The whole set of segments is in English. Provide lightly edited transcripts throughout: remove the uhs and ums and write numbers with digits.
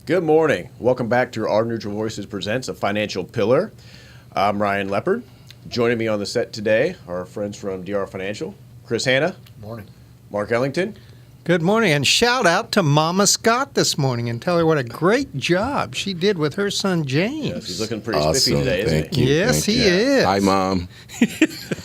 Good morning. Welcome back to Our Neutral Voices Presents a Financial Pillar. I'm Ryan Leopard. Joining me on the set today are our friends from DR Financial, Chris Hanna. Morning. Mark Ellington. Good morning, and shout out to Mama Scott this morning and tell her what a great job she did with her son James. Yes, he's looking pretty spiffy today, isn't Thank you. Yes, he is. Hi, Mom.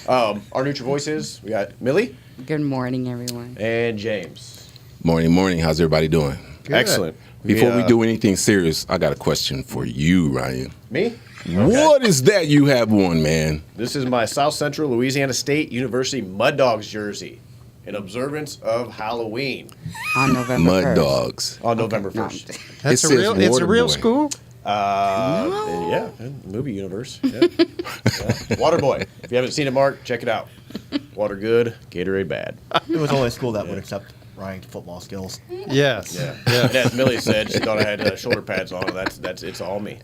Our Neutral Voices, we got Millie Good morning, everyone. and James. Morning. How's everybody doing? Good. Excellent. Before we do anything serious, I got a question for you, Ryan. Me? What is that you have on, man? This is my South Central Louisiana State University Mud Dogs jersey in observance of Halloween On November Mud 1st. Dogs. on November No, 1st. That's It a real. says It's a real Waterboy. school. Yeah, movie universe. Yeah. Waterboy. If you haven't seen it, Mark, check it out. Water good, Gatorade bad. It was only a school that would accept Ryan's football skills. Yes. Yeah. And as Millie said, she thought I had shoulder pads on. That's it's all me.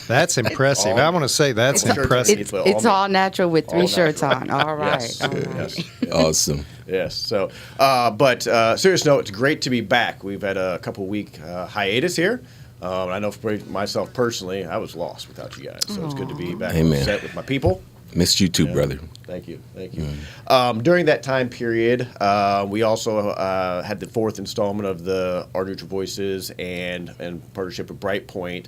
That's impressive. I want to say that's It's- impressive. It's all natural with three All shirts natural. on. All right. Yes. All right. Yes. Awesome. Yes. So, but serious note, it's great to be back. We've had a couple week hiatus here. I know for myself personally, I was lost without you guys. So it's good to be back on Amen. the set with my people. Missed you too, brother. Thank you. During that time period, we also had the fourth installment of the Our Neutral Voices and in partnership with BrightPoint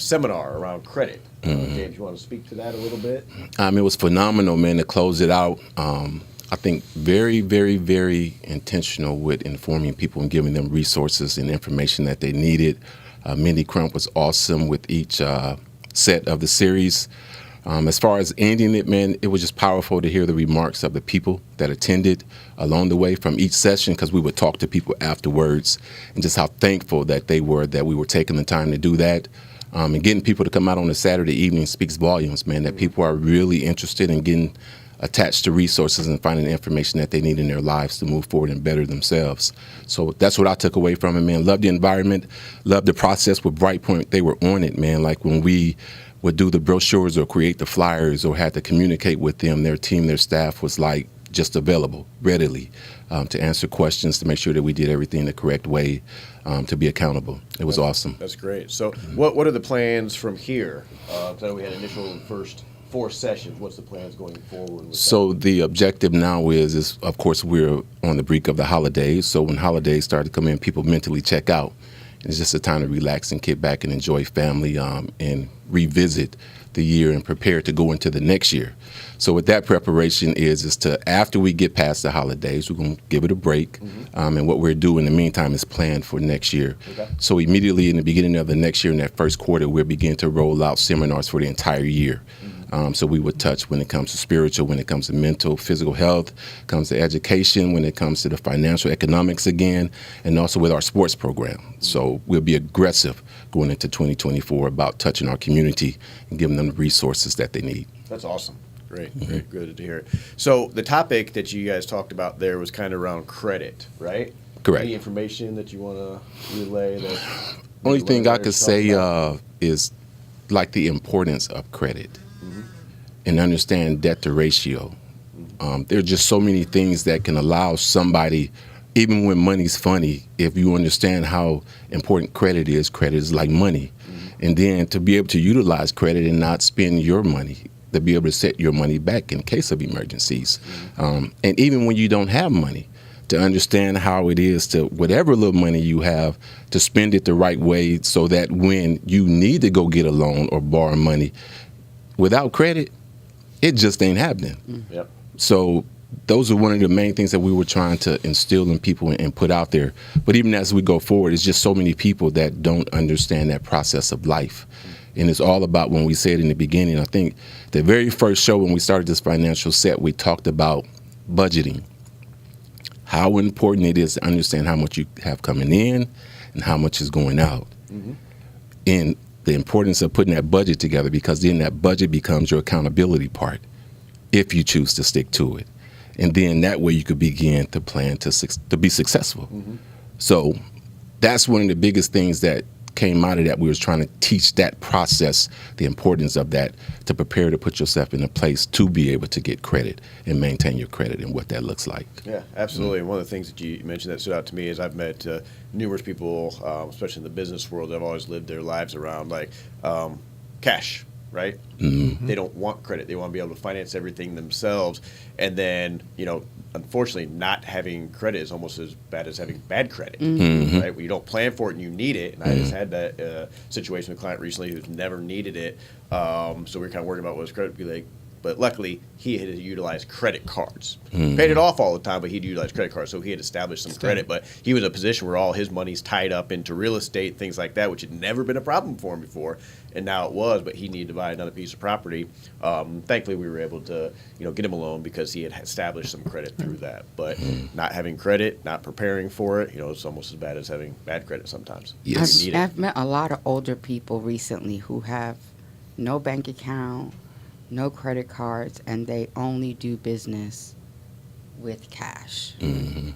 seminar around credit. James, you want to speak to that a little bit? It was phenomenal, man, to close it out. I think very, very, very intentional with informing people and giving them resources and information that they needed. Mindy Crump was awesome with each set of the series. As far as ending it, man, it was just powerful to hear the remarks of the people that attended along the way from each session, because we would talk to people afterwards, and just how thankful that they were that we were taking the time to do that. And getting people to come out on a Saturday evening speaks volumes, man, that people are really interested in getting attached to resources and finding the information that they need in their lives to move forward and better themselves. So that's what I took away from it, man. Love the environment, love the process with BrightPoint. They were on it, man. Like when we would do the brochures or create the flyers or had to communicate with them, their team, their staff was like just available readily to answer questions, to make sure that we did everything the correct way, to be accountable. It was awesome. That's great. So, what are the plans from here? 'Cause I know we had initial first 4 sessions. What's the plans going forward? With So the objective now is of course, we're on the brink of the holidays. So when holidays start to come in, people mentally check out. It's just a time to relax and kick back and enjoy family and revisit the year and prepare to go into the next year. So with that preparation is to, after we get past the holidays, we're going to give it a break. And what we're doing in the meantime is plan for next year. Okay. So immediately in the beginning of the next year, in that first quarter, we'll begin to roll out seminars for the entire year. So we would touch when it comes to spiritual, when it comes to mental, physical health, comes to education, when it comes to the financial economics again, and also with our sports program. So we'll be aggressive going into 2024 about touching our community and giving them the resources that they need. That's awesome. Great. Very good to hear it. So the topic that you guys talked about there was kind of around credit, right? Correct. Any information that you want to relay? That Only thing I learners could talk say about? is like the importance of credit and understand debt to ratio. There are just so many things that can allow somebody, even when money's funny, if you understand how important credit is like money. And then to be able to utilize credit and not spend your money, to be able to set your money back in case of emergencies. And even when you don't have money, to understand how it is to, whatever little money you have, to spend it the right way so that when you need to go get a loan or borrow money, without credit, it just ain't happening. Yep. So those are one of the main things that we were trying to instill in people and put out there. But even as we go forward, it's just so many people that don't understand that process of life. And it's all about, when we said in the beginning, I think the very first show when we started this financial set, we talked about budgeting. How important it is to understand how much you have coming in and how much is going out. And the importance of putting that budget together, because then that budget becomes your accountability part if you choose to stick to it. And then that way you could begin to plan to be successful. So that's one of the biggest things that came out of that, we was trying to teach that process, the importance of that, to prepare to put yourself in a place to be able to get credit and maintain your credit and what that looks like. Yeah, absolutely. And one of the things that you mentioned that stood out to me is I've met numerous people, especially in the business world, that have always lived their lives around like cash, right? Mm-hmm. They don't want credit. They want to be able to finance everything themselves. And then, unfortunately, not having credit is almost as bad as having bad credit, right? When you don't plan for it and you need it. And I just had that situation with a client recently who's never needed it. So we were kind of worried about what his credit would be like. But luckily, he had utilized credit cards. Paid it off all the time, but he'd utilized credit cards. So he had established some credit. But he was in a position where all his money's tied up into real estate, things like that, which had never been a problem for him before. And now it was, but he needed to buy another piece of property. Thankfully, we were able to get him a loan because he had established some credit through that. But not having credit, not preparing for it, it's almost as bad as having bad credit sometimes. Yes. You need it. I've met a lot of older people recently who have no bank account, no credit cards, and they only do business with cash. They're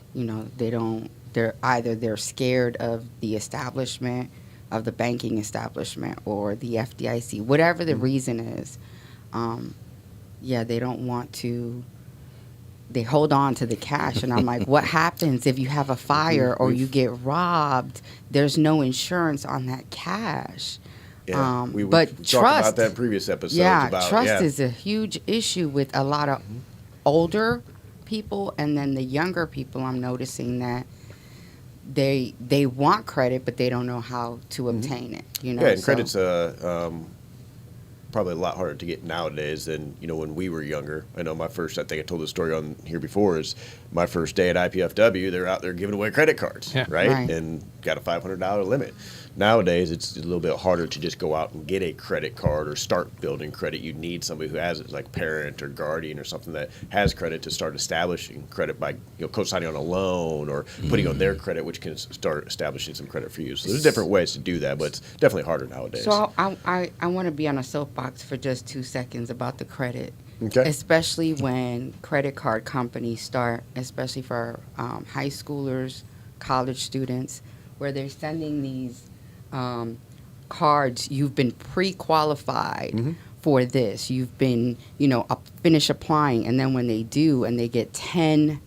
scared of the establishment, of the banking establishment or the FDIC, whatever the reason is. They don't want to. They hold on to the cash, and I'm like, what happens if you have a fire or you get robbed? There's no insurance on that cash. Yeah, we but talked trust, about that in previous episodes. Trust is a huge issue with a lot of older people, and then the younger people. I'm noticing that they want credit, but they don't know how to obtain it. Yeah, and credit's probably a lot harder to get nowadays than when we were younger. I know I think I told the story on here before, is my first day at IPFW. They're out there giving away credit cards, right? And got a $500 limit. Nowadays, it's a little bit harder to just go out and get a credit card or start building credit. You need somebody who has it, like parent or guardian or something that has credit to start establishing credit by co-signing on a loan or putting on their credit, which can start establishing some credit for you. So there's different ways to do that, but it's definitely harder nowadays. So I want to be on a soapbox for just 2 seconds about the credit. Okay. Especially when credit card companies start, especially for high schoolers, college students, where they're sending these cards. You've been pre-qualified for this. You've been, finish applying, and then when they do, and they get 10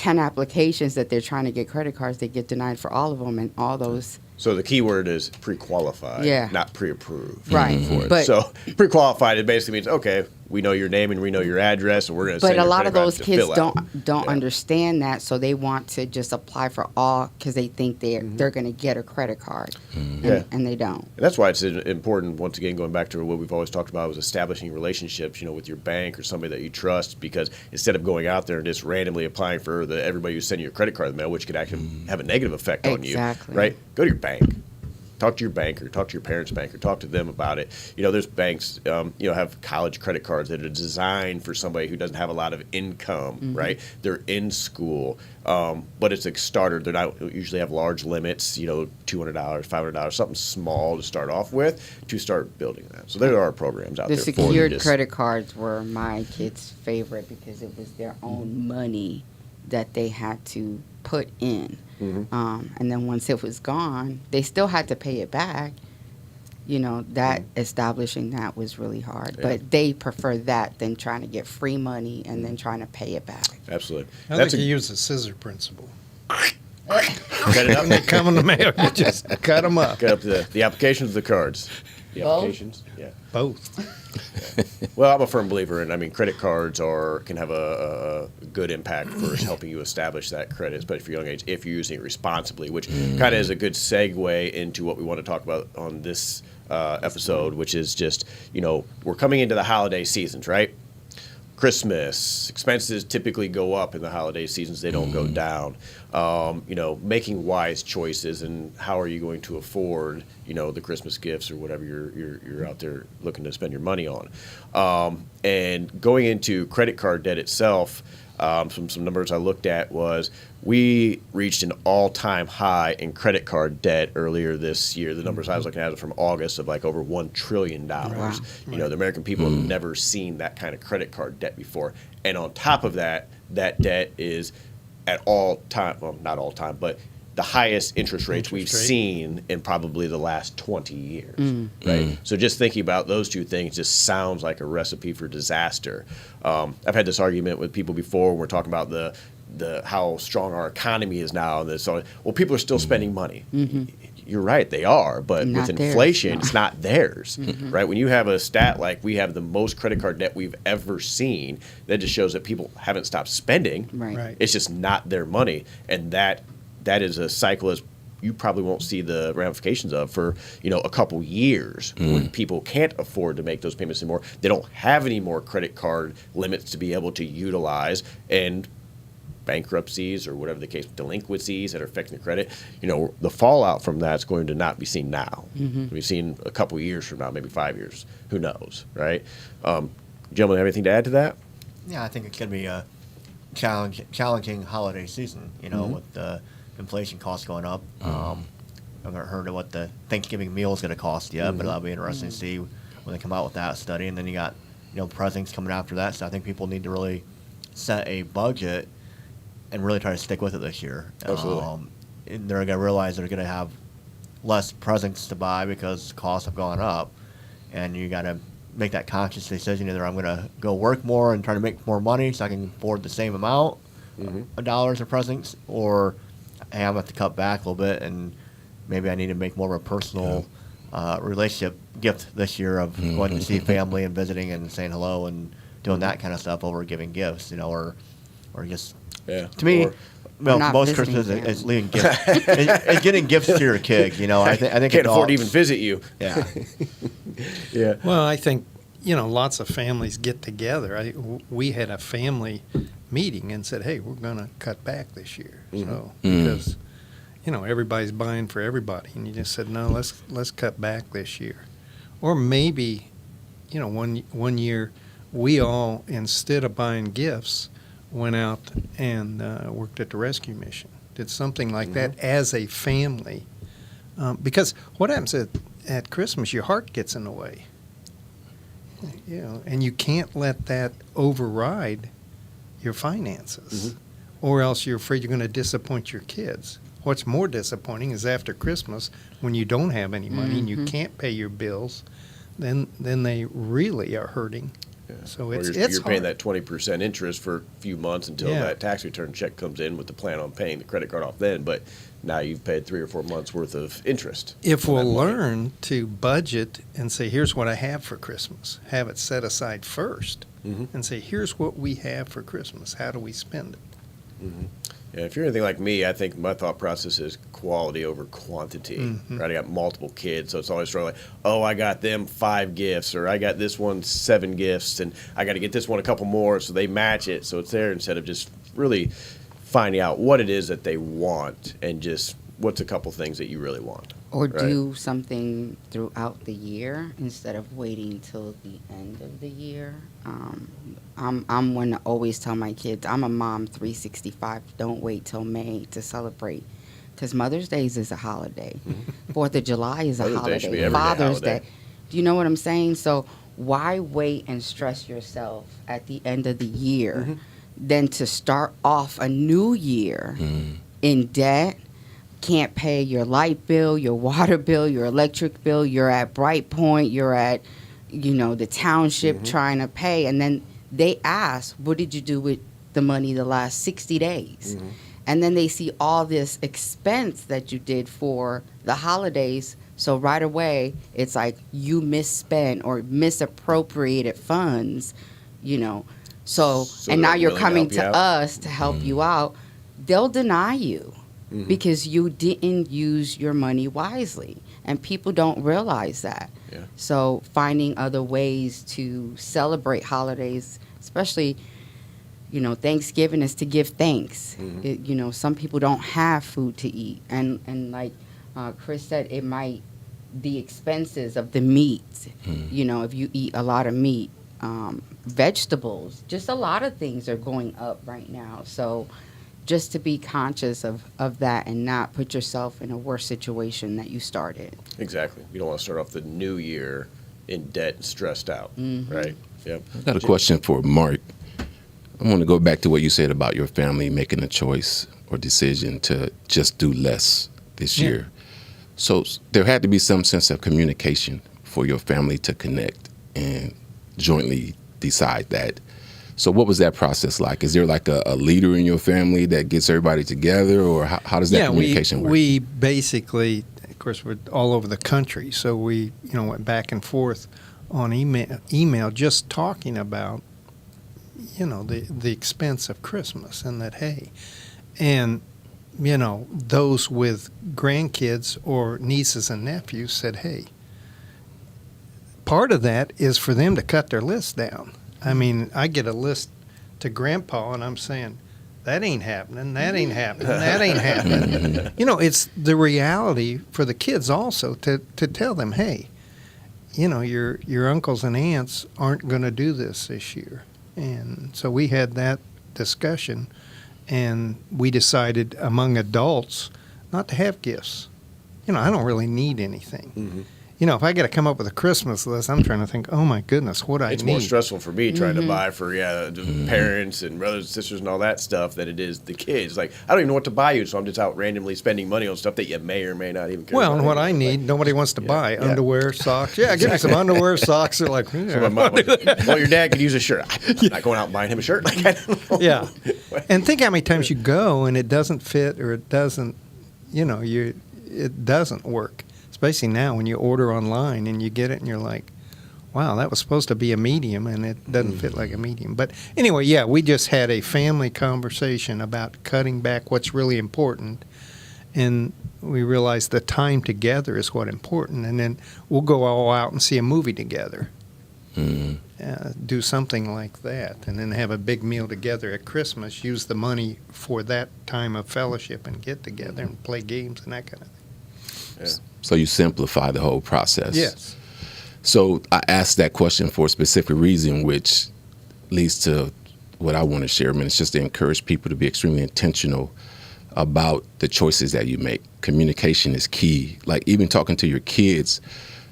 applications that they're trying to get credit cards, they get denied for all of them, and all those. So the key word is pre-qualified, not pre-approved. Right. For it. But, so pre-qualified, it basically means, okay, we know your name and we know your address, and we're going to send But a your lot of credit those card to kids fill out. don't understand that, so they want to just apply for all because they think they're going to get a credit card, and they don't. And that's why it's important, once again, going back to what we've always talked about, was establishing relationships, with your bank or somebody that you trust, because instead of going out there and just randomly applying for everybody who's sending you a credit card in the mail, which could actually have a negative effect on you, right? Go to your bank. Talk to your banker, talk to your parents' banker, talk to them about it. There's banks, have college credit cards that are designed for somebody who doesn't have a lot of income, right? They're in school, but it's a starter. They don't usually have large limits, $200, $500, something small to start off with to start building that. So there are programs out there. The secured credit cards were my kids' favorite because it was their own money that they had to put in. And then once it was gone, they still had to pay it back. That establishing that was really hard. Yeah. But they prefer that than trying to get free money and then trying to pay it back. Absolutely. I think you use the scissor principle. Cut it up. When they come in the mail, you just cut them up. Cut up the applications of the cards. The Both? applications, yeah. Both. Well, I'm a firm believer in, credit cards can have a good impact for helping you establish that credit, especially for young age, if you're using it responsibly, which kind of is a good segue into what we want to talk about on this episode, which is just, we're coming into the holiday seasons, right? Christmas, expenses typically go up in the holiday seasons. They don't go down. Making wise choices and how are you going to afford, the Christmas gifts or whatever you're out there looking to spend your money on. And going into credit card debt itself, some numbers I looked at was we reached an all-time high in credit card debt earlier this year. The numbers I was looking at are from August of over $1 trillion. Wow. The American people have never seen that kind of credit card debt before. And on top of that, that debt is at all time, well, not all time, but the highest interest rates we've Interest rate. seen in probably the last 20 years, right? So just thinking about those two things just sounds like a recipe for disaster. I've had this argument with people before. We're talking about the how strong our economy is now. And so, well, people are still spending money. You're right, they are, but Not with theirs, inflation, no. it's not theirs, right? When you have a stat like we have the most credit card debt we've ever seen, that just shows that people haven't stopped spending. Right. Right. It's just not their money, and that is a cycle as you probably won't see the ramifications of for a couple years when people can't afford to make those payments anymore. They don't have any more credit card limits to be able to utilize, and bankruptcies or whatever the case, delinquencies that are affecting the credit, the fallout from that's going to not be seen now. We've seen a couple years from now, maybe 5 years. Who knows, right? Gentlemen, have anything to add to that? Yeah, I think it's going to be a challenging holiday season, with the inflation costs going up. I haven't heard of what the Thanksgiving meal is going to cost yet, but that'll be interesting to see when they come out with that study. And then you got, presents coming after that. So I think people need to really set a budget and really try to stick with it this year. Absolutely. And they're going to realize they're going to have less presents to buy because costs have gone up. And you got to make that conscious decision. Either I'm going to go work more and try to make more money so I can afford the same amount of dollars of presents, or hey, I'm going to have to cut back a little bit and maybe I need to make more of a personal relationship gift this year of going to see family and visiting and saying hello and doing that kind of stuff over giving gifts, or just to me. Well, Not most visiting Christmas family. is leaving gifts. It's getting gifts to your kids. I think Can't afford to adults- even visit you. Yeah. Yeah. Well, I think, lots of families get together. We had a family meeting and said, hey, we're going to cut back this year. So, because, everybody's buying for everybody. And you just said, no, let's cut back this year. Or maybe, one year we all, instead of buying gifts, went out and worked at the rescue mission. Did something like that as a family. Because what happens at Christmas, your heart gets in the way. And you can't let that override your finances. Or else you're afraid you're going to disappoint your kids. What's more disappointing is after Christmas, when you don't have any money and you can't pay your bills, then they really are hurting. Yeah. So Or it's you're paying hard. that 20% interest for a few months until Yeah. that tax return check comes in with the plan on paying the credit card off then. But now you've paid 3 or 4 months worth of interest. If on we'll that money. learn to budget and say, here's what I have for Christmas, have it set aside first, and say, here's what we have for Christmas. How do we spend it? Yeah, if you're anything like me, I think my thought process is quality over quantity. Right? I got multiple kids, so it's always sort of like, oh, I got them 5 gifts, or I got this one 7 gifts, and I got to get this one a couple more, so they match it. So it's there instead of just really finding out what it is that they want and just what's a couple things that you really want. Or Right. do something throughout the year instead of waiting till the end of the year. I'm one to always tell my kids, I'm a mom 365. Don't wait till May to celebrate. Because Mother's Day is a holiday. 4th of July is a Mother's Day should be holiday. every day Father's holiday. Day. Do you know what I'm saying? So why wait and stress yourself at the end of the year than to start off a new year in debt? Can't pay your light bill, your water bill, your electric bill. You're at Bright Point. You're at, the township trying to pay. And then they ask, what did you do with the money the last 60 days? And then they see all this expense that you did for the holidays. So right away, it's like you misspent or misappropriated funds, So So and now they're you're willing to coming help you to out? us to help you out. They'll deny you because you didn't use your money wisely. And people don't realize that. Yeah. So finding other ways to celebrate holidays, especially, Thanksgiving is to give thanks. Some people don't have food to eat. And like Chris said, it might, the expenses of the meat, if you eat a lot of meat, vegetables, just a lot of things are going up right now. So just to be conscious of that and not put yourself in a worse situation that you started. Exactly. You don't want to start off the new year in debt and stressed out, right? Yep. I got a question for Mark. I want to go back to what you said about your family making a choice or decision to just do less this year. So there had to be some sense of communication for your family to connect and jointly decide that. So what was that process like? Is there like a leader in your family that gets everybody together, or how does that communication work? We basically, of course, we're all over the country, so we went back and forth on email just talking about the expense of Christmas, and that, hey, and those with grandkids or nieces and nephews said, hey, part of that is for them to cut their list down. I mean, I get a list to Grandpa, and I'm saying, that ain't happening, that ain't happening, that ain't happening. It's the reality for the kids also to tell them, hey, your uncles and aunts aren't going to do this year. And so we had that discussion, and we decided among adults not to have gifts. I don't really need anything. Mm-hmm. If I got to come up with a Christmas list, I'm trying to think, oh my goodness, what I need. It's more stressful for me trying to buy for the parents and brothers and sisters and all that stuff than it is the kids. Like, I don't even know what to buy you, so I'm just out randomly spending money on stuff that you may or may not even care about. And what I need, nobody wants to buy. Underwear, socks. Yeah, give me some underwear, socks. They're like, So your dad could use a shirt. I'm not going out and buying him a shirt. Like, I don't know. Yeah. And think how many times you go and it doesn't fit, or it doesn't, it doesn't work. Especially now when you order online and you get it and you're like, wow, that was supposed to be a medium and it doesn't fit like a medium. But anyway, we just had a family conversation about cutting back what's really important. And we realized the time together is what's important. And then we'll go all out and see a movie together. Do something like that. And then have a big meal together at Christmas. Use the money for that time of fellowship and get together and play games and that kind of thing. Yeah. So you simplify the whole process. Yes. So I asked that question for a specific reason, which leads to what I want to share. It's just to encourage people to be extremely intentional about the choices that you make. Communication is key. Like, even talking to your kids,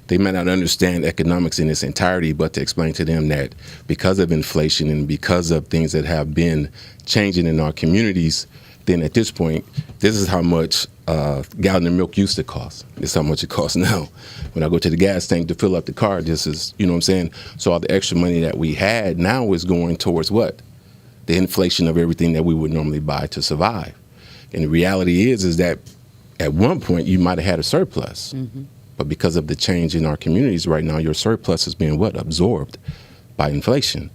they may not understand economics in its entirety, but to explain to them that because of inflation and because of things that have been changing in our communities, then at this point, this is how much a gallon of milk used to cost. This is how much it costs now. When I go to the gas tank to fill up the car, this is, what I'm saying? So all the extra money that we had now is going towards what? The inflation of everything that we would normally buy to survive. And the reality is that at one point you might have had a surplus. Mm-hmm. But because of the change in our communities right now, your surplus is being absorbed by inflation.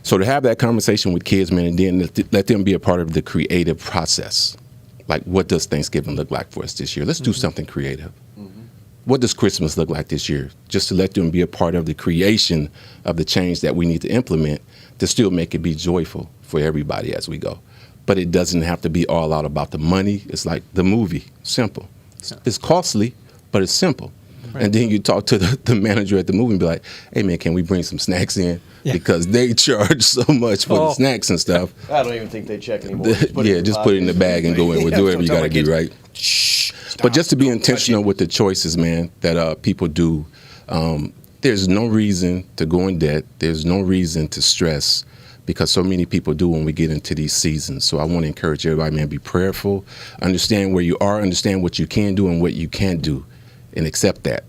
So to have that conversation with kids, man, and then let them be a part of the creative process. Like, what does Thanksgiving look like for us this year? Let's do something creative. Mm-hmm. What does Christmas look like this year? Just to let them be a part of the creation of the change that we need to implement to still make it be joyful for everybody as we go. But it doesn't have to be all out about the money. It's like the movie, simple. It's costly, but it's simple. Right. And then you talk to the manager at the movie and be like, hey, man, can we bring some snacks in? Yeah. Because they charge so much for the snacks and stuff. I don't even think they check anymore. Just put it in the bag and go in. We'll do whatever you got to do, right? Shh. But just to be intentional with the choices, man, that people do. There's no reason to go in debt. There's no reason to stress, because so many people do when we get into these seasons. So I want to encourage everybody, man, be prayerful. Understand where you are. Understand what you can do and what you can't do, and accept that.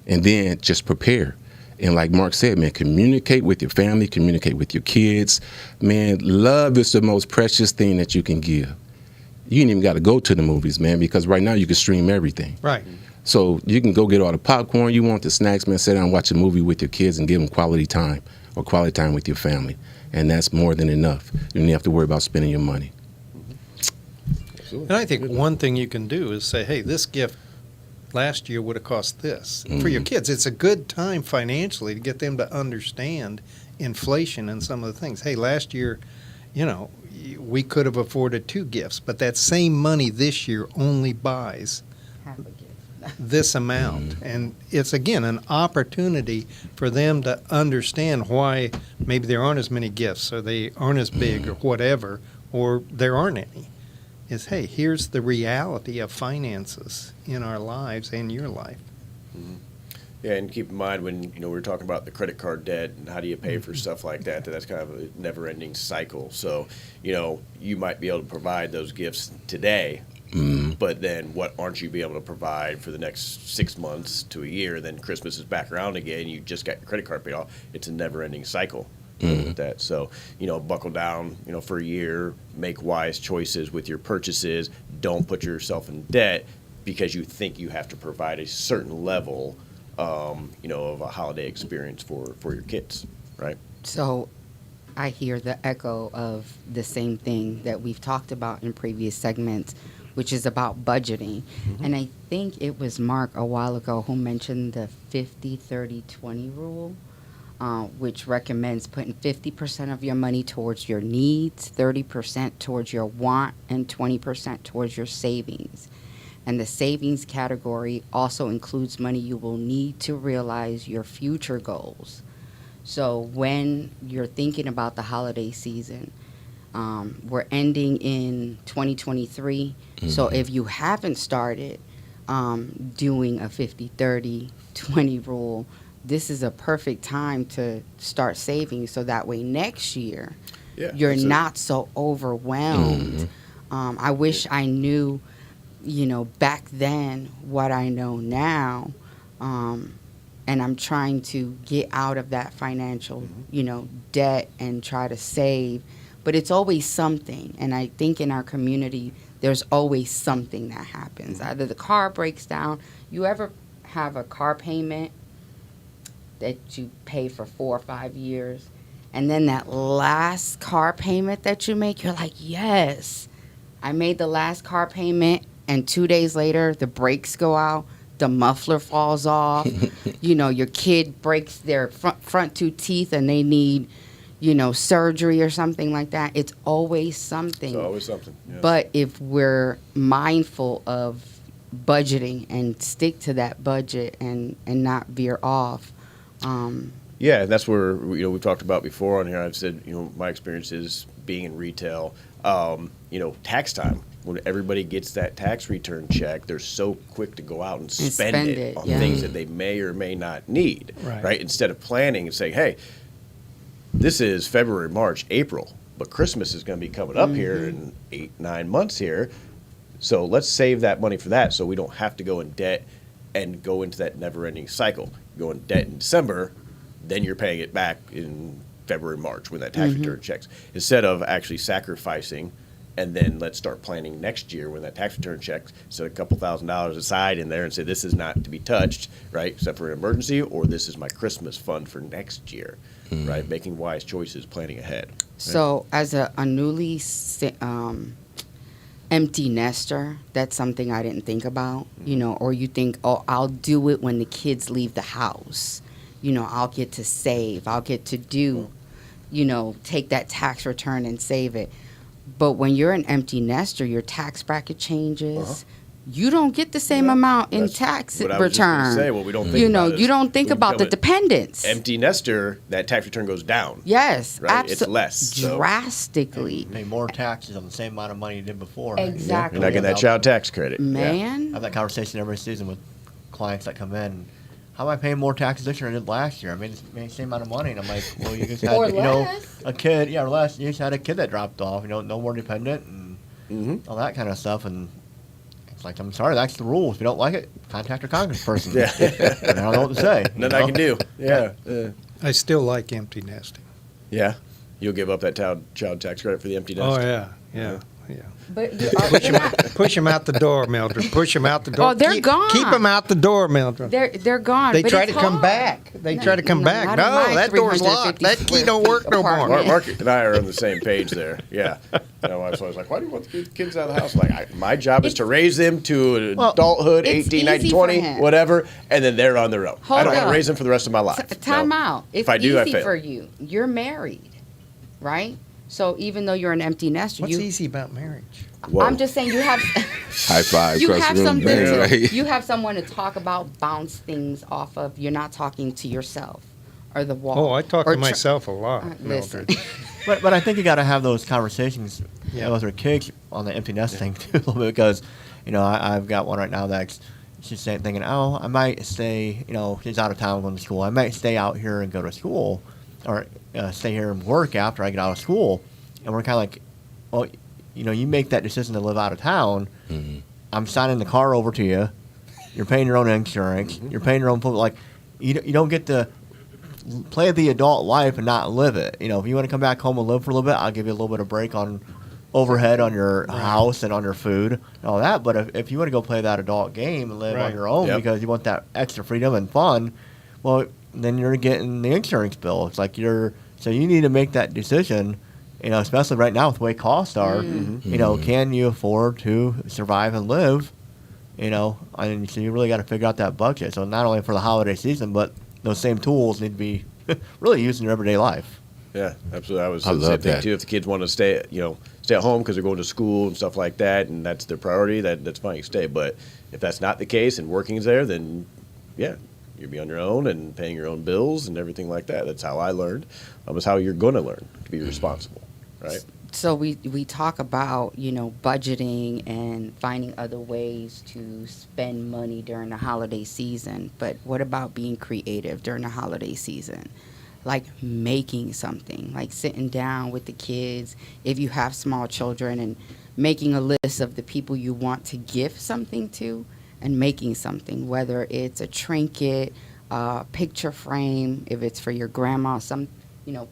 And then just prepare. And like Mark said, man, communicate with your family, communicate with your kids. Man, love is the most precious thing that you can give. You ain't even got to go to the movies, man, because right now you can stream everything. Right. So you can go get all the popcorn you want, the snacks, man, sit down and watch a movie with your kids and give them quality time, or quality time with your family. And that's more than enough. You don't have to worry about spending your money. And I think one thing you can do is say, hey, this gift last year would have cost this. Mm-hmm. For your kids, it's a good time financially to get them to understand inflation and some of the things. Hey, last year, we could have afforded 2 gifts, but that same money this year only buys Half a gift. this amount. Mm-hmm. And it's, again, an opportunity for them to understand why maybe there aren't as many gifts, or they aren't as big, or whatever, or there aren't any. Is, hey, here's the reality of finances in our lives and your life. Mm-hmm. Yeah, and keep in mind when we were talking about the credit card debt and how do you pay for stuff like that, that's kind of a never-ending cycle. So, you might be able to provide those gifts today, but then what aren't you be able to provide for the next 6 months to a year? Then Christmas is back around again. You just got your credit card paid off. It's a never-ending cycle with that. So, buckle down, for a year, make wise choices with your purchases. Don't put yourself in debt because you think you have to provide a certain level of a holiday experience for your kids, right? So I hear the echo of the same thing that we've talked about in previous segments, which is about budgeting. And I think it was Mark a while ago who mentioned the 50-30-20 rule, which recommends putting 50% of your money towards your needs, 30% towards your want, and 20% towards your savings. And the savings category also includes money you will need to realize your future goals. So when you're thinking about the holiday season, we're ending in 2023. So if you haven't started doing a 50-30-20 rule, this is a perfect time to start saving so that way next year you're not so overwhelmed. I wish I knew back then what I know now, and I'm trying to get out of that financial, debt and try to save. But it's always something, and I think in our community, there's always something that happens. Either the car breaks down. You ever have a car payment that you pay for 4 or 5 years, and then that last car payment that you make, you're like, yes, I made the last car payment. And 2 days later, the brakes go out, the muffler falls off, your kid breaks their front 2 teeth and they need, surgery or something like that. It's always something. It's always something. Yes. But if we're mindful of budgeting and stick to that budget and not veer off. Yeah, and that's where, we've talked about before on here. I've said, my experience is being in retail, tax time. When everybody gets that tax return check, they're so quick to go out and spend it on things that they may or may not need, right? Instead of planning and saying, hey, this is February, March, April, but Christmas is going to be coming up here in 8-9 months here. So let's save that money for that so we don't have to go in debt and go into that never-ending cycle. You go in debt in December, then you're paying it back in February, March when that tax return checks. Instead of actually sacrificing and then let's start planning next year when that tax return checks, set a couple $1,000s aside in there and say this is not to be touched, right, except for an emergency, or this is my Christmas fund for next year, right? Making wise choices, planning ahead. Right? So as a newly empty nester, that's something I didn't think about, or you think, oh, I'll do it when the kids leave the house. I'll get to save. I'll get to do, take that tax return and save it. But when you're an empty nester, your tax bracket changes. You don't get the same amount in tax return. What we don't think about you don't think about the dependents. Empty nester, that tax return goes down. Yes, right? It's less. Drastically. You pay more taxes on the same amount of money you did before. Exactly. You're not getting that child tax credit. Man. I have that conversation every season with clients that come in. How am I paying more taxes this year than I did last year? I made the same amount of money. And I'm like, well, you just had, a kid, or less. You just had a kid that dropped off, no more dependent and all that kind of stuff. And it's like, I'm sorry, that's the rules. If you don't like it, contact your congressperson. I don't know what to say. Nothing I can do. Yeah. I still like empty nesting. Yeah. You'll give up that child tax credit for the empty nest. Oh, yeah. But Push them out the door, Mildred. Push them out the door. Oh, they're gone. Keep them out the door, Mildred. They're gone. They but try it's to come hard. back. They try to come back. not in No, my that door's locked. That key don't work no more. apartment. Mark and I are on the same page there. Yeah. My wife's always like, why do you want the kids out of the house? Like, my job is to raise them to adulthood, it's 18, 19, easy 20, for him. whatever, and then they're on their own. I don't want to raise them for the rest of my life. Time No. out. It's If I do, I easy fail. for you. You're married, right? So even though you're an empty nester, What's easy about marriage? Whoa. I'm just saying you have High five you across have the room. something That's to, right. you have someone to talk about, bounce things off of. You're not talking to yourself or the wall. Oh, I talk Or to myself a lot, listen. Mildred. But I think you got to have those conversations Yeah. with our kids on the empty nest thing too, a little bit, because I've got one right now that's she's thinking, oh, I might stay, she's out of town going to school. I might stay out here and go to school, or stay here and work after I get out of school. And we're kind of like, well, you make that decision to live out of town. Mm-hmm. I'm signing the car over to you. You're paying your own insurance. Mm-hmm. You're paying your own food. Like, you don't get to play the adult life and not live it. If you want to come back home and live for a little bit, I'll give you a little bit of break on overhead on your house and on your food and all that. But if you want to go play that adult game and live on your own because you want that extra freedom and fun, well, then you're getting the insurance bill. It's like so you need to make that decision. Especially right now with the way costs are. Mm-hmm. Can you afford to survive and live? So you really got to figure out that budget. So not only for the holiday season, but those same tools need to be really used in your everyday life. Yeah, absolutely. I was I saying the love same thing that. too. If the kids want to stay at home because they're going to school and stuff like that, and that's their priority, that's fine. You stay. But if that's not the case and working's there, then yeah, you'll be on your own and paying your own bills and everything like that. That's how I learned. It's how you're going to learn to be responsible, right? So we talk about, budgeting and finding other ways to spend money during the holiday season. But what about being creative during the holiday season? Like making something, like sitting down with the kids, if you have small children, and making a list of the people you want to gift something to and making something, whether it's a trinket, picture frame, if it's for your grandma,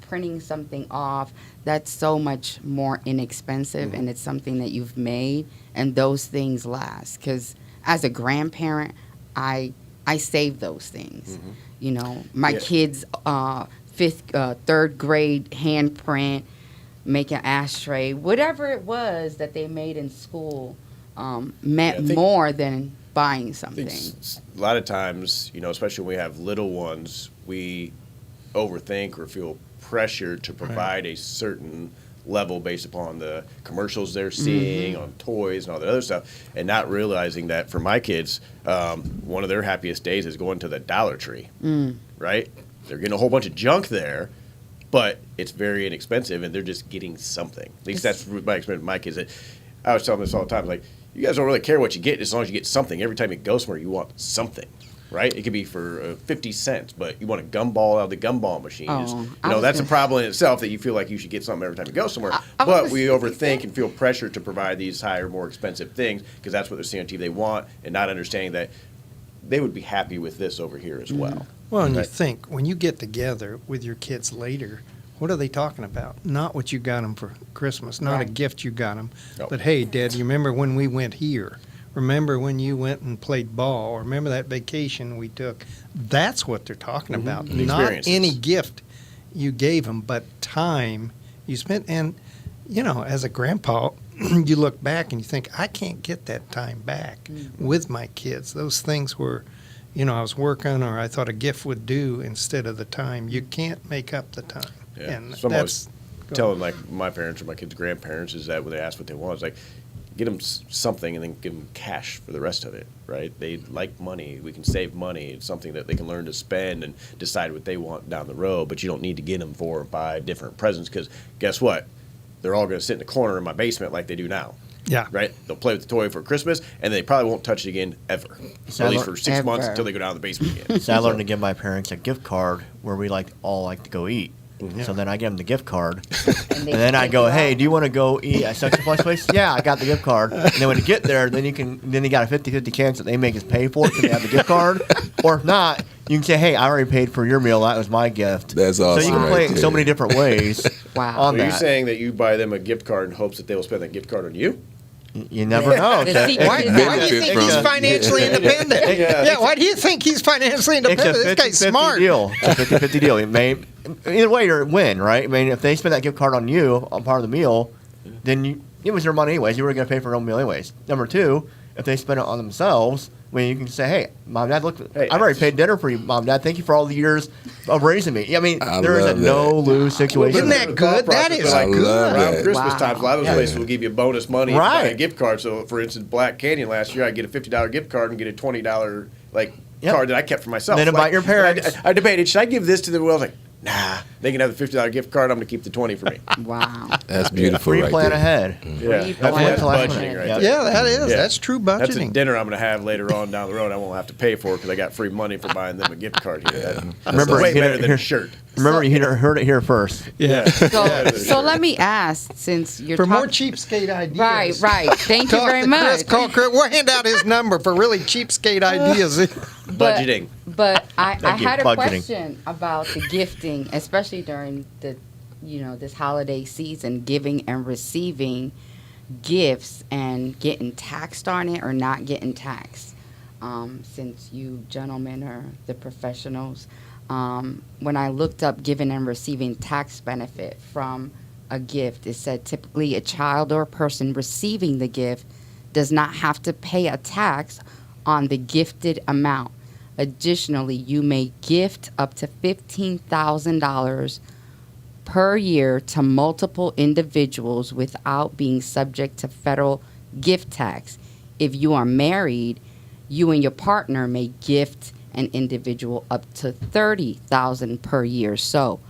printing something off. That's so much more inexpensive, and it's something that you've made, and those things last. Because as a grandparent, I save those things. My kids' third grade handprint, make an ashtray, whatever it was that they made in school, meant more than buying something. A lot of times, especially when we have little ones, we overthink or feel pressure to provide a certain level based upon the commercials they're seeing on toys and all that other stuff, and not realizing that for my kids, one of their happiest days is going to the Dollar Tree, right? They're getting a whole bunch of junk there, but it's very inexpensive, and they're just getting something. At least that's my experience with my kids. I was telling them this all the time, like, you guys don't really care what you get as long as you get something. Every time you go somewhere, you want something. Right? It could be for 50 cents, but you want a gumball out of the gumball machine. That's a problem in itself, that you feel like you should get something every time you go somewhere. But we overthink and feel pressure to provide these higher, more expensive things because that's what they're seeing on TV they want, and not understanding that they would be happy with this over here as well. Well, and you think, when you get together with your kids later, what are they talking about? Not what you got them for Christmas, not a gift you got them, but, hey, Dad, you remember when we went here? Remember when you went and played ball? Or remember that vacation we took? That's what they're talking about. Not any gift you gave them, but time you spent. And, as a grandpa, you look back and you think, I can't get that time back with my kids. Those things were, I was working, or I thought a gift would do instead of the time. You can't make up the time. Yeah. And So I was telling my parents or my kids' grandparents is that when they ask what they want, it's like, get them something and then give them cash for the rest of it, right? They like money. We can save money. It's something that they can learn to spend and decide what they want down the road, but you don't need to get them 4 or 5 different presents because guess what? They're all going to sit in the corner in my basement like they do now. Yeah. Right? They'll play with the toy for Christmas, and they probably won't touch it again ever. Or at least for 6 months until they go down to the basement again. So I learned to give my parents a gift card where we all like to go eat. So then I give them the gift card, and then I go, "Hey, do you want to go eat at such a place?" Yeah, I got the gift card. And then when you get there, then you got a 50-50 chance that they make us pay for it because they have the gift card. Or if not, you can say, "Hey, I already paid for your meal. That was my gift." That's awesome. So you can play it in so many different ways. Wow. On Are that. you saying that you buy them a gift card in hopes that they will spend that gift card on you? You never know. The secret Why is do you that- think he's financially independent? Yeah, why do you think he's financially It's independent? a This guy's 50-50 smart. deal. It's a 50-50 deal. It may, either way, you're a win, right? I mean, if they spend that gift card on you, on part of the meal, then it was your money anyways. You were going to pay for your own meal anyways. Number 2, if they spend it on themselves, when you can say, "Hey, Mom, Dad, look, Hey, I've already paid dinner for you, Mom, Dad. Thank you for all the years of raising me." I mean, there is a love that. no-lose situation. Isn't that good? That is I love Around that. Christmas Wow. times, a lot of those places will give you bonus money if you buy a Right. gift card. So, for instance, Black Canyon last year, I get a $50 gift card and get a $20 Yep. card that I kept for myself. Then invite your parents. I debated, should I give this to them? Well, I was like, Nah, they can have the $50 gift card. I'm going to keep the 20 for me. Wow. That's beautiful, Free right plan there. ahead. Yeah, Pre-plan that's ahead. budgeting right Yeah. there. Yeah, that is. Yeah. That's true That's a budgeting. dinner I'm going to have later on down the road. I won't have to pay for because I got free money for buying them a gift card here. That's Remember, way here- better than here- a shirt. Remember, you heard it here first. Yeah. So let me ask, since you're For more talking, cheapskate ideas. right. Thank you Talk very to Chris. much. Call Chris. We'll hand out his number for really cheapskate ideas. But- Budgeting. But I you, had a budgeting. question about the gifting, especially during the, this holiday season, giving and receiving gifts and getting taxed on it or not getting taxed. Since you gentlemen are the professionals, when I looked up giving and receiving tax benefit from a gift, it said typically a child or a person receiving the gift does not have to pay a tax on the gifted amount. Additionally, you may gift up to $15,000 per year to multiple individuals without being subject to federal gift tax. If you are married, you and your partner may gift an individual up to $30,000 per year. So,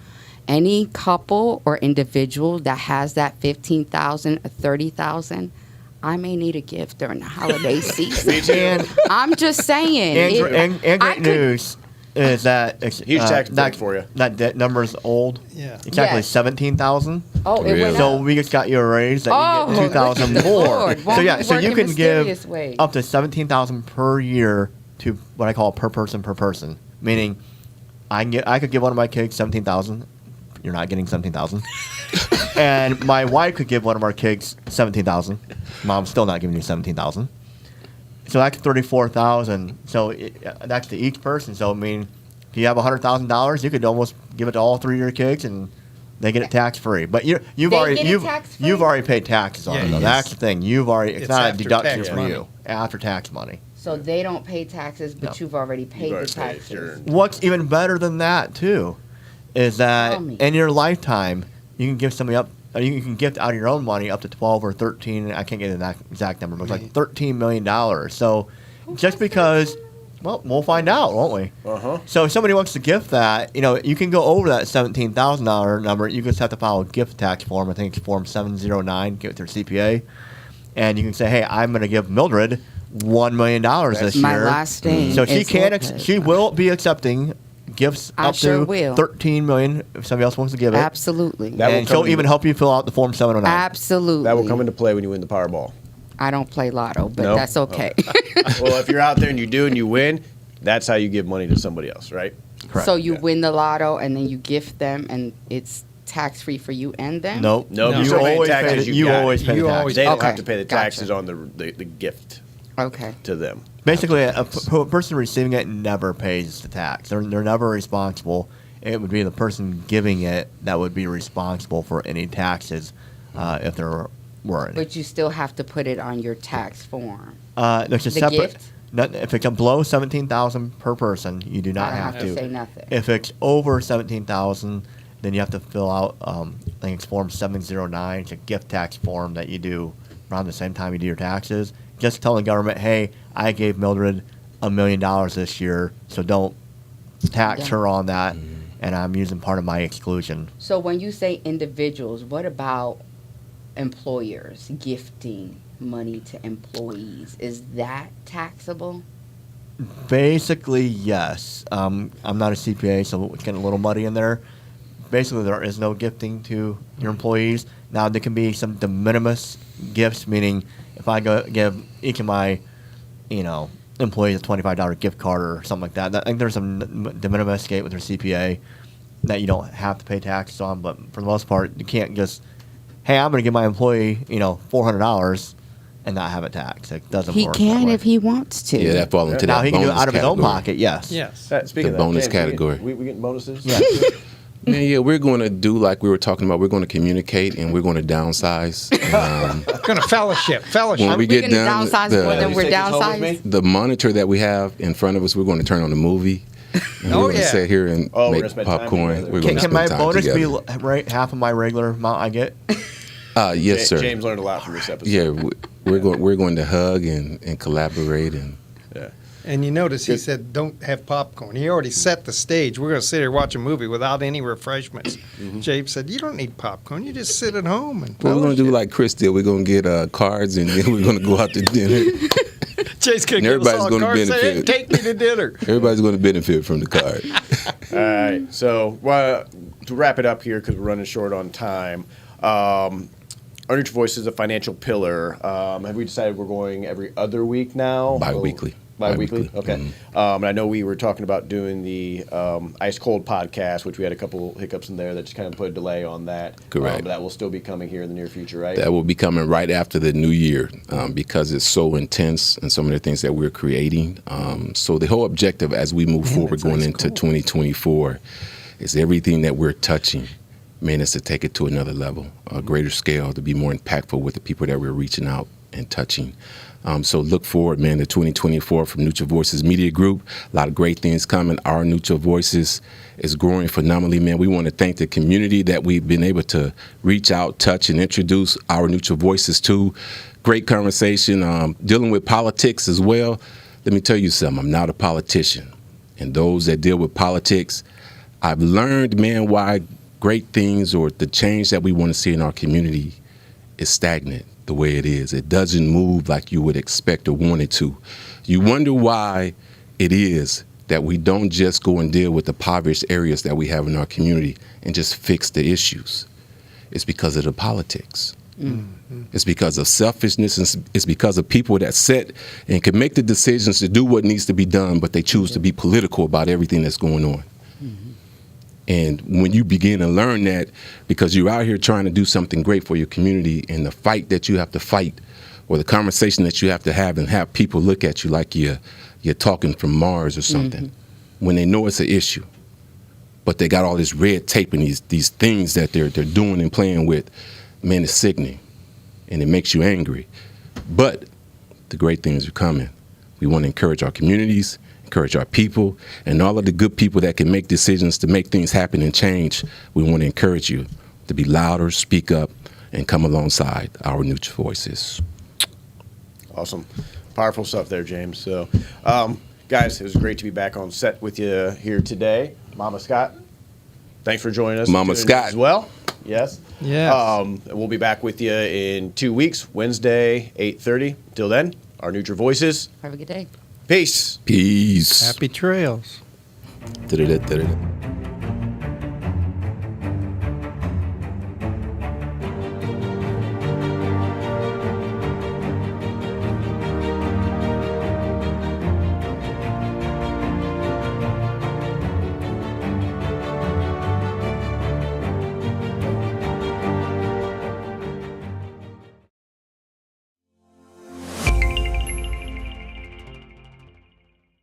any couple or individual that has that $15,000 or $30,000, I may need a gift during the holiday season. And I'm just saying. and I great could- news is that Huge tax break for you. That number is old. Yeah. It's actually Yes. 17,000. Oh, it Really? went So up. we just got you a raise that Oh, you get 2,000 look at the more. Lord. Won't So he yeah, so work you in can give mysterious ways? up to 17,000 per year to what I call per person. Meaning, I could give one of my kids 17,000. You're not getting 17,000. And my wife could give one of our kids 17,000. Mom's still not giving you 17,000. So that's 34,000. So that's to each person. So I mean, if you have $100,000, you could almost give it to all three of your kids, and they get it tax free. But you've They already get it tax-free? you've already paid taxes on Yeah, it. Though. yes. That's the thing. It's It's not a after deduction tax for money. you after tax money. So they don't pay taxes, but No. you've already paid You've the already paid, taxes. sure. What's even better than that too, is that Tell me. in your lifetime you can give somebody up. You can gift out of your own money up to 12 or 13. I can't get the exact number, but it's like $13 million. So just because, well, we'll find out, won't we? Uh-huh. So if somebody wants to gift that, you can go over that $17,000 number. You just have to file a gift tax form. I think it's Form 709, get with your CPA. And you can say, hey, I'm going to give Mildred $1 million this My year. last name So she is can, Lopez. she will be accepting gifts I up sure to will. $13 million if somebody else wants to give it. Absolutely. That will And she'll come even into- help you fill out the Form 709. Absolutely. That will come into play when you win the Powerball. I don't play lotto, but No? that's okay. Well, if you're out there and you do and you win, that's how you give money to somebody else, right? Correct. So you Yeah. win the lotto and then you gift them, and it's tax free for you and them. Nope. No, No. you're You still paying always taxes. pay the, You you got it. always pay You the always- taxes. They don't Okay, have to pay the gotcha. taxes on the gift Okay. to them. Basically, a person receiving it never pays the tax. They're never responsible. It would be the person giving it that would be responsible for any taxes if there were any. But you still have to put it on your tax form. There's a the separate. gift? If it's below 17,000 per person, you do not I don't have have to say nothing. If it's over 17,000, then you have to fill out. I think it's Form 709. It's a gift tax form that you do around the same time you do your taxes. Just tell the government, hey, I gave Mildred $1 million this year, so don't tax Yeah. her on that, and I'm using part of my exclusion. So when you say individuals, what about employers gifting money to employees? Is that taxable? Basically, yes. I'm not a CPA, so it's getting a little muddy in there. Basically, there is no gifting to your employees. Now, there can be some de minimis gifts, meaning if I go give each of my, employees a $25 gift card or something like that. I think there's some de minimis gate with their CPA that you don't have to pay taxes on. But for the most part, you can't just, hey, I'm going to give my employee, $400 and not have it taxed. It doesn't He work. can that way. if he wants to. Yeah, that falls into Now that he can do it bonus out of his own category. pocket. Yes. Yes. Speaking The of that, bonus James, category. We getting bonuses? Yeah. Yeah, we're going to do like we were talking about. We're going to communicate and we're going to downsize. Gonna fellowship. When we We're get going to done, downsize more than we're Take this home with me? downsized. the monitor that we have in front of us, we're going to turn on a movie. And Oh, we're going to yeah. sit here and Oh, we're make gonna spend time popcorn. together. We're going Can to my spend time bonus together. be right half of my regular amount I get? Yes, sir. James learned a lot from this episode. Yeah, we're going to hug and collaborate and Yeah. And you notice he said, don't have popcorn. He already set the stage. We're going to sit here watch a movie without any refreshments. Jabe said, you don't need popcorn. You just sit at home and Well, we're going to do fellowship." like Chris did. We're going to get cards, and then we're going to go out to dinner. Jay's going And to give us everybody's all gonna cards, say, "Hey, benefit. take me to dinner." Everybody's going to benefit from the card. All right. So to wrap it up here, because we're running short on time, Our Neutral Voice is a financial pillar. Have we decided we're going every other week now? Bi-weekly. Bi-weekly? Bi-weekly. Okay. And I know we were talking about doing the Ice Cold podcast, which we had a couple hiccups in there that just kind of put a delay on that. Correct. But that will still be coming here in the near future, right? That will be coming right after the new year because it's so intense and some of the things that we're creating. So the whole objective as we move forward it's going ice into cold. 2024 is everything that we're touching, man, is to take it to another level, a greater scale, to be more impactful with the people that we're reaching out and touching. So look forward, man, to 2024 from Neutral Voices Media Group. A lot of great things coming. Our Neutral Voices is growing phenomenally, man. We want to thank the community that we've been able to reach out, touch, and introduce Our Neutral Voices to. Great conversation, dealing with politics as well. Let me tell you something. I'm not a politician. And those that deal with politics, I've learned, man, why great things or the change that we want to see in our community is stagnant the way it is. It doesn't move like you would expect or want it to. You wonder why it is that we don't just go and deal with the impoverished areas that we have in our community and just fix the issues. It's because of the politics. It's because of selfishness, and it's because of people that sit and can make the decisions to do what needs to be done, but they choose to be political about everything that's going on. And when you begin to learn that, because you're out here trying to do something great for your community, and the fight that you have to fight, or the conversation that you have to have, and have people look at you like you're talking from Mars or something, when they know it's an issue, but they got all this red tape and these things that they're doing and playing with, man, it's sickening, and it makes you angry. But the great things are coming. We want to encourage our communities, encourage our people, and all of the good people that can make decisions to make things happen and change. We want to encourage you to be louder, speak up, and come alongside Our Neutral Voices. Awesome. Powerful stuff there, James. So, guys, it was great to be back on set with you here today. Mama Scott, thanks for joining us. Mama Doing Scott. as well. Yes. Yes. We'll be back with you in 2 weeks, Wednesday, 8:30. Till then, Our Neutral Voices. Have a good day. Peace. Peace. Happy trails. Da-da-da-da-da.